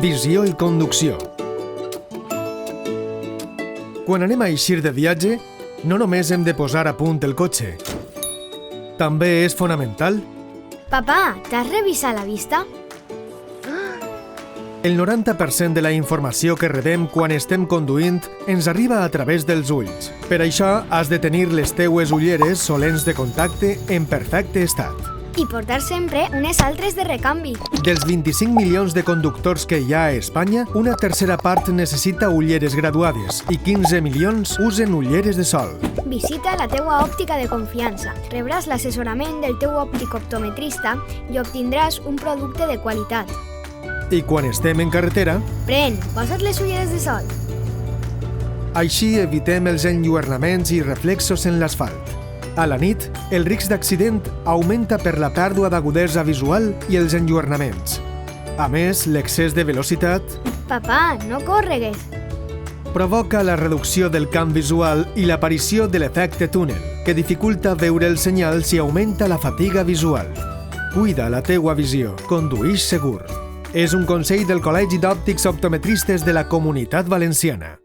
visió i conducció. Quan anem a eixir de viatge, no només hem de posar a punt el cotxe. També és fonamental. Papà, t'has revisat la vista? El 90% de la informació que rebem quan estem conduint ens arriba a través dels ulls. Per això has de tenir les teues ulleres o lents de contacte en perfecte estat. I portar sempre unes altres de recanvi. Dels 25 milions de conductors que hi ha a Espanya, una tercera part necessita ulleres graduades i 15 milions usen ulleres de sol. Visita la teua òptica de confiança. Rebràs l'assessorament del teu òptic optometrista i obtindràs un producte de qualitat. I quan estem en carretera, Pren, posa't les ulleres de sol. així evitem els enlluernaments i reflexos en l'asfalt. A la nit, el risc d'accident augmenta per la pèrdua d'agudesa visual i els enlluernaments. A més, l'excés de velocitat Papà, no córregues. provoca la reducció del camp visual i l'aparició de l'efecte túnel, que dificulta veure els senyals i augmenta la fatiga visual. Cuida la teua visió. Conduïx segur. És un consell del Col·legi d'Òptics Optometristes de la Comunitat Valenciana.